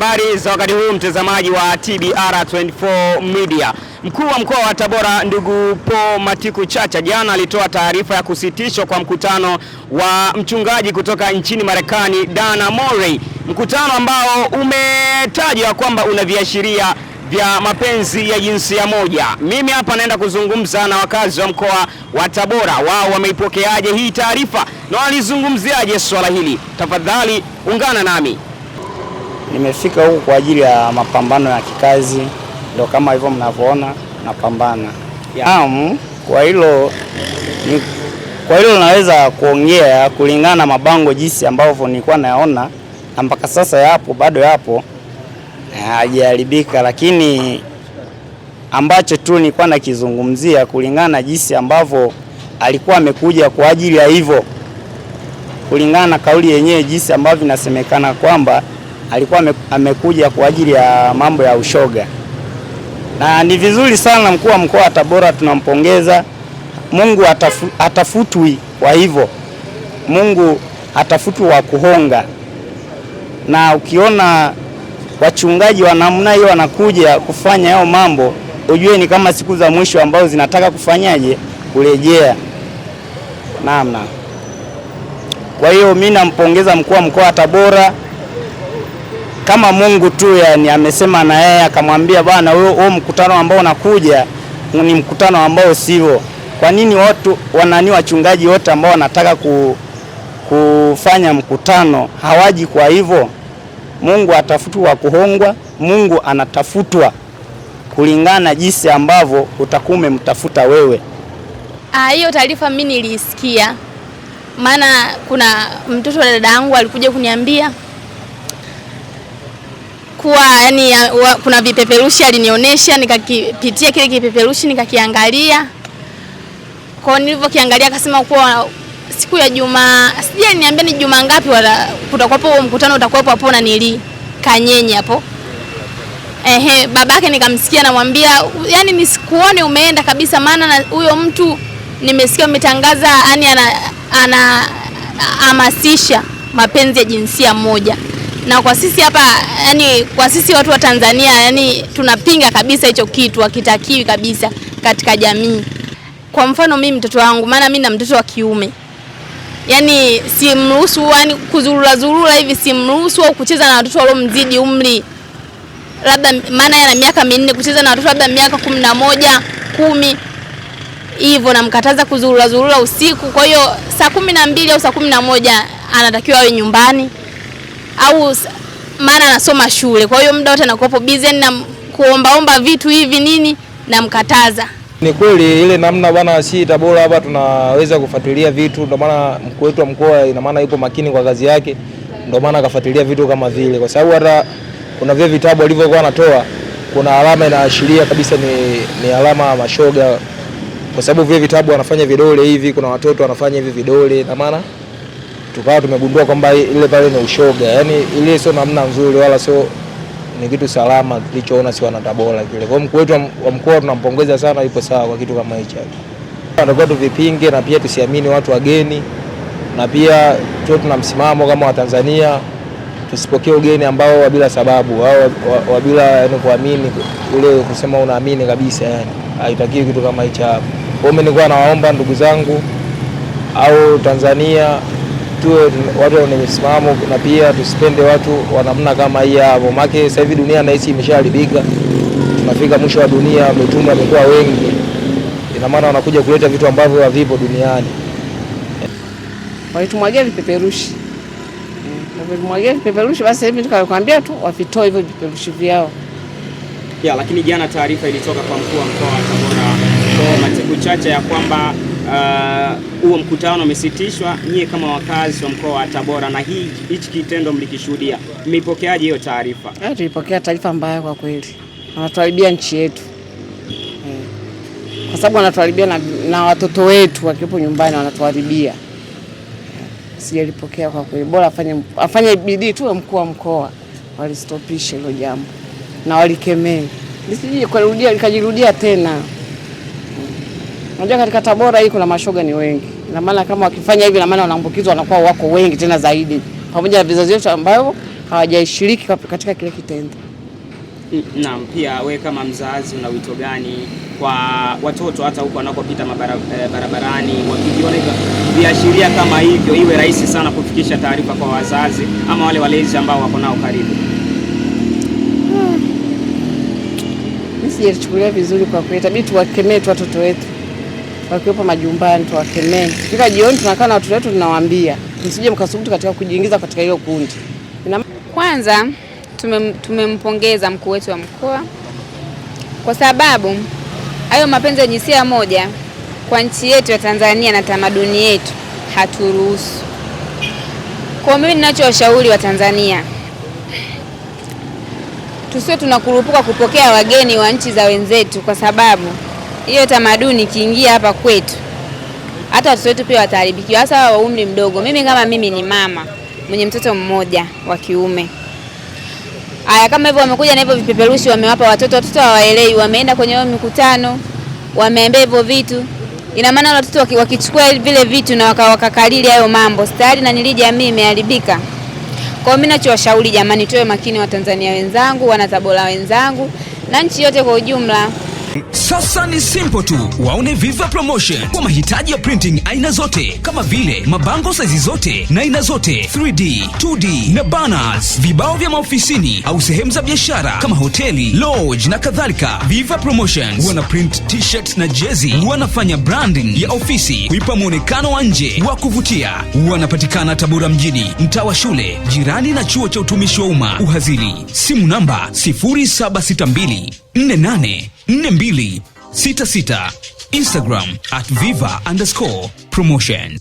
Habari za wakati huu mtazamaji wa TBR24 Media. Mkuu wa mkoa wa Tabora ndugu Paul Matiku Chacha jana alitoa taarifa ya kusitishwa kwa mkutano wa mchungaji kutoka nchini Marekani Dana Morey. Mkutano ambao umetajwa kwamba una viashiria vya mapenzi ya jinsia moja. Mimi hapa naenda kuzungumza na wakazi wa mkoa wa Tabora, wao wameipokeaje hii taarifa na walizungumziaje swala hili. Tafadhali ungana nami. Nimefika huku kwa ajili ya mapambano ya kikazi, ndio kama hivyo mnavyoona napambana. Kwa hilo naweza kuongea kulingana na mabango jinsi ambavyo nilikuwa nayaona na mpaka sasa bado yapo hajaharibika, lakini ambacho tu nilikuwa nakizungumzia kulingana na jinsi ambavyo alikuwa amekuja kwa ajili ya hivyo, kulingana na kauli yenyewe jinsi ambavyo inasemekana kwamba alikuwa amekuja kwa ajili ya mambo ya ushoga. Na ni vizuri sana mkuu wa mkoa wa Tabora, tunampongeza. Mungu atafutwi kwa hivyo. Mungu atafutwi wa kuhonga. Na ukiona wachungaji wa namna hiyo wanakuja kufanya yao mambo, ujue ni kama siku za mwisho ambao zinataka kufanyaje kurejea. Namna. Kwa hiyo mimi nampongeza mkuu wa mkoa wa Tabora. Kama Mungu tu yani amesema na yeye akamwambia bwana, huo mkutano ambao unakuja ni mkutano ambao sivyo. Kwa nini watu wachungaji wote ambao wanataka kufanya mkutano hawaji? Kwa hivyo Mungu atafutwa kuhongwa, Mungu anatafutwa kulingana na jinsi ambavyo utakuwa umemtafuta wewe. Hiyo taarifa mimi nilisikia. Maana kuna mtoto wa dada yangu alikuja kuniambia kuwa yani kuna vipeperushi alinionyesha, nikakipitia kile kipeperushi nikakiangalia. Kwa nilivyokiangalia akasema kuwa siku ya Juma, sija niambia ni Juma ngapi kutakuwa mkutano utakuwepo hapo na Kanyenye hapo. Babake nikamsikia namwambia yani nisikuone umeenda kabisa, maana huyo mtu nimesikia umetangaza yani hamasisha mapenzi ya jinsia moja. Na kwa sisi hapa yani kwa sisi watu wa Tanzania yani tunapinga kabisa hicho kitu, hakitakiwi kabisa katika jamii. Kwa mfano mimi mtoto wangu, maana mimi na mtoto wa kiume, yani simruhusu yani kuzurura hivi, simruhusu au kucheza na watoto waliomzidi umri, labda maana yana miaka 4, kucheza na watoto labda miaka 11, 10 hivyo, namkataza kuzurura usiku. Kwa hiyo saa 12 au saa 11 anatakiwa awe nyumbani, au maana anasoma shule. Kwa hiyo muda wote anakuwa busy na kuombaomba vitu hivi nini, namkataza. Ni kweli ile namna bwana, si Tabora hapa tunaweza kufuatilia vitu, ndio maana mkuu wetu wa mkoa ina maana yupo makini kwa kazi yake, ndio maana akafuatilia vitu kama vile, kwa sababu hata kuna vile vitabu alivyokuwa anatoa kuna alama inaashiria kabisa ni alama ya mashoga, kwa sababu vile vitabu wanafanya vidole hivi, kuna watoto wanafanya hivi vidole, na maana tukawa tumegundua kwamba ile pale ni ushoga. Yani ile sio namna nzuri wala sio ni kitu salama kilichoona si wana Tabora kile. Kwa mkuu wetu wa mkoa tunampongeza sana, yupo sawa kwa kitu kama hicho. Tunataka tuvipinge na pia tusiamini watu wageni, na pia tuna msimamo kama wa Tanzania, tusipokee ugeni ambao bila sababu au bila yani kuamini ule kusema unaamini kabisa, yani haitakiwi kitu kama hicho hapo. Kwa hiyo nilikuwa nawaomba ndugu zangu au Tanzania tuwe watu wenye msimamo, na pia tusipende watu wa namna kama hii hapo. Maana sasa hivi dunia nahisi imeshaharibika, tunafika mwisho wa dunia, mitume wamekuwa wengi, ina maana wanakuja kuleta vitu ambavyo havipo duniani. Walitumwagia vipeperushi. Walitumwagia vipeperushi, basi hivi tukakwambia tu wavitoe hivyo vipeperushi vyao. Lakini jana taarifa ilitoka kwa mkuu wa mkoa wa Tabora Paul Matiku Chacha ya kwamba huo mkutano umesitishwa. Nyie kama wakazi wa mkoa wa Tabora na hichi kitendo mlikishuhudia, mmepokeaje hiyo taarifa? Tulipokea taarifa mbaya kwa kweli. Wanatuharibia nchi yetu. Kwa sababu wanatuharibia na watoto wetu wakiwepo nyumbani wanatuharibia. Sijalipokea kwa kweli. Bora afanye bidii tu mkuu wa mkoa walistopisha hilo jambo na walikemea. Lisije kurudia likajirudia tena. Unajua katika Tabora hii kuna mashoga ni wengi. Na maana kama wakifanya hivi na maana wanaambukizwa wanakuwa wako wengi tena zaidi. Pamoja na vizazi vyetu ambavyo hawajashiriki katika kile kitendo. Naam, pia we kama mzazi una wito gani kwa watoto hata huko wanapopita barabarani wakijiona hivyo viashiria kama hivyo, iwe rahisi sana kufikisha taarifa kwa wazazi ama wale walezi ambao wako nao karibu? Mimi sijachukulia vizuri kwa kweli, itabidi tuwakemee tu watoto wetu wakiwepo majumbani, tuwakemee. Kila jioni tunakaa na watoto wetu tunawaambia msije mkasubutu katika kujiingiza katika hilo kundi. Kwanza tumempongeza mkuu wetu wa mkoa kwa sababu hayo mapenzi ya jinsia moja kwa nchi yetu ya Tanzania na tamaduni yetu haturuhusu. Kwa mimi ninachowashauri wa Tanzania, tusiwe tunakurupuka kupokea wageni wa nchi za wenzetu, kwa sababu hiyo tamaduni kiingia hapa kwetu hata watoto wetu pia wataharibikiwa, hasa wa umri mdogo. Mimi ni mama mwenye mtoto mmoja wa kiume. Aya, kama hivyo wamekuja na hivyo vipeperushi wamewapa watoto hawaelewi, wameenda kwenye hiyo mikutano, wameambia hivyo vitu. Ina maana watoto wakichukua vile vitu na wakakalili hayo mambo, stari na jamii imeharibika. Kwa mimi ninachowashauri, jamani, tuwe makini wa Tanzania wenzangu, wana Tabora wenzangu na nchi yote kwa ujumla. Sasa ni simple tu, waone Viva Promotion kwa mahitaji ya printing aina zote kama vile mabango size zote na aina zote, 3D, 2D na banners, vibao vya maofisini au sehemu za biashara kama hoteli, lodge na kadhalika. Viva Promotions wana print t-shirts na jezi, wanafanya branding ya ofisi kuipa muonekano wa nje wa kuvutia. Wanapatikana Tabora mjini, mtaa wa shule, jirani na chuo cha utumishi wa umma Uhazili. Simu namba 0762484266. Instagram @viva_promotion.